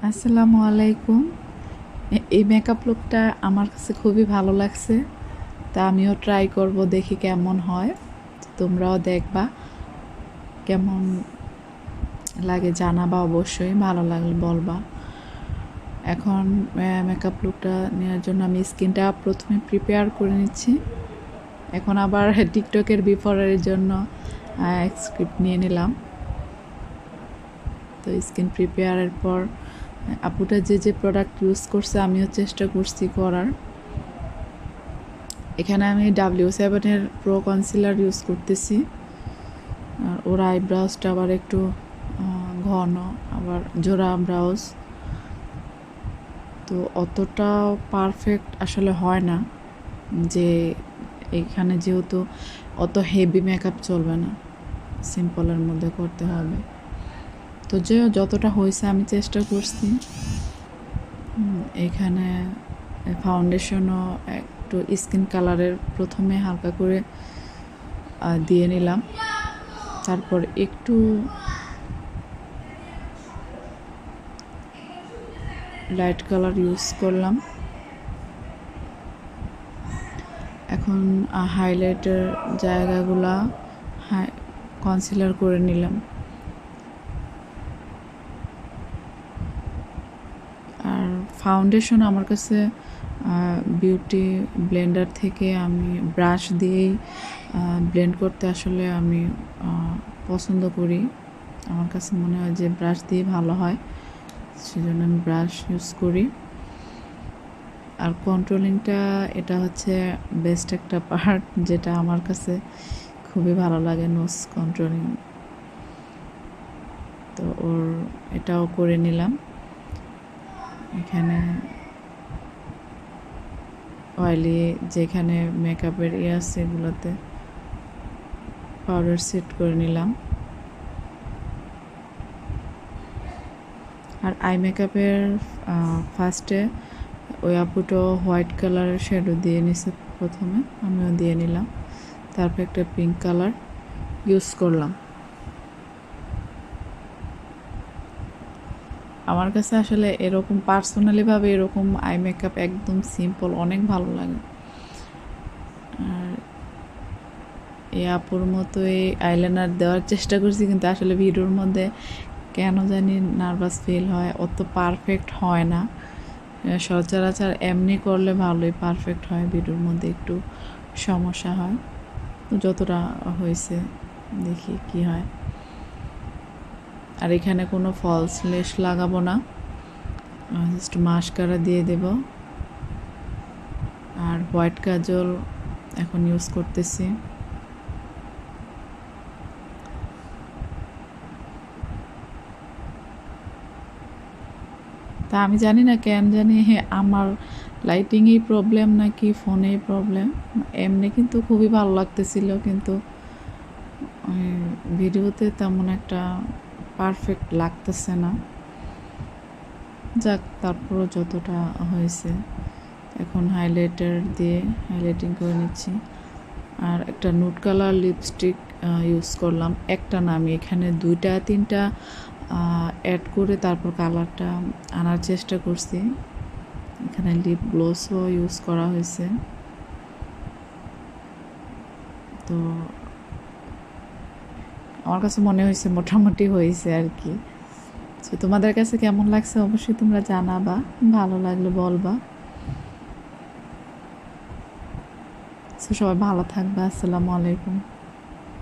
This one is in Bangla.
আসসালামু আলাইকুম। এই মেকআপ লুকটা আমার কাছে খুবই ভালো লাগছে, তা আমিও ট্রাই করব, দেখি কেমন হয়। তোমরাও দেখবা, কেমন লাগে জানাবা, অবশ্যই ভালো লাগলে বলবা। এখন মেকআপ লুকটা নেওয়ার জন্য আমি স্কিনটা প্রথমে প্রিপেয়ার করে নিচ্ছি। এখন আবার টিকটকের বিফোরের জন্য স্ক্রিপ্ট নিয়ে নিলাম। তো স্কিন প্রিপেয়ারের পর আপুটা যে প্রোডাক্ট ইউজ করছে আমিও চেষ্টা করছি করার। এখানে আমি W7-এর প্রো কনসিলার ইউজ করতেছি। আর ওর আইব্রাউজটা আবার একটু ঘন, আবার জোড়া ব্রাউজ, তো অতটা পারফেক্ট আসলে হয় না। যে এখানে যেহেতু অত হেভি মেকআপ চলবে না, সিম্পলের মধ্যে করতে হবে। তো যতটা হয়েছে আমি চেষ্টা করছি। এখানে ফাউন্ডেশনও একটু স্কিন কালারের প্রথমে হালকা করে দিয়ে নিলাম, তারপর একটু লাইট কালার ইউজ করলাম। এখন হাইলাইটের জায়গাগুলা কনসিলার করে নিলাম। আর ফাউন্ডেশন আমার কাছে বিউটি ব্লেন্ডার থেকে আমি ব্রাশ দিয়েই ব্লেন্ড করতে আসলে আমি পছন্দ করি। আমার কাছে মনে হয় যে ব্রাশ দিয়ে ভালো হয়, সেজন্য আমি ব্রাশ ইউজ করি। আর কন্ট্রোলিংটা এটা হচ্ছে বেস্ট একটা পার্ট, যেটা আমার কাছে খুবই ভালো লাগে, নোজ কন্ট্রোলিং। তো এটাও করে নিলাম। এখানে অয়েলি যেখানে মেকআপের আছে এগুলোতে পাউডার সেট করে নিলাম। আর আই মেকআপের ফার্স্টে ওই আপুটো হোয়াইট কালারের শ্যাডো দিয়ে নিছে প্রথমে, আমিও দিয়ে নিলাম। তারপর একটা পিঙ্ক কালার ইউজ করলাম। আমার কাছে আসলে এরকম পার্সোনালিভাবে এরকম আই মেকআপ একদম সিম্পল অনেক ভালো লাগে। আর এই আপুর মতো এই আইলাইনার দেওয়ার চেষ্টা করছি, কিন্তু আসলে ভিডিওর মধ্যে কেন জানি নার্ভাস ফিল হয়, অত পারফেক্ট হয় না। সচরাচর এমনি করলে ভালোই পারফেক্ট হয়, ভিডিওর মধ্যে একটু সমস্যা হয়। তো যতটা হয়েছে দেখি কি হয়। আর এখানে কোনো ফলস লেস লাগাবো না, জাস্ট মাস্কারা দিয়ে দেব। আর হোয়াইট কাজল এখন ইউজ করতেছি। তা আমি জানি না কেন জানি আমার লাইটিংয়েই প্রবলেম নাকি ফোনেই প্রবলেম, এমনি কিন্তু খুবই ভালো লাগতেছিল, কিন্তু ভিডিওতে তেমন একটা পারফেক্ট লাগতেছে না। যাক, তারপরও যতটা হয়েছে। এখন হাইলাইটার দিয়ে হাইলাইটিং করে নিচ্ছি। আর একটা নুড কালার লিপস্টিক ইউজ করলাম, একটা না, আমি এখানে 2-3টা অ্যাড করে তারপর কালারটা আনার চেষ্টা করছি। এখানে লিপ গ্লোসও ইউজ করা হয়েছে। তো আমার কাছে মনে হয়েছে মোটামুটি হয়েছে আর কি। তো তোমাদের কাছে কেমন লাগছে অবশ্যই তোমরা জানাবা, ভালো লাগলে বলবা। সবাই ভালো থাকবা। আসসালামু আলাইকুম।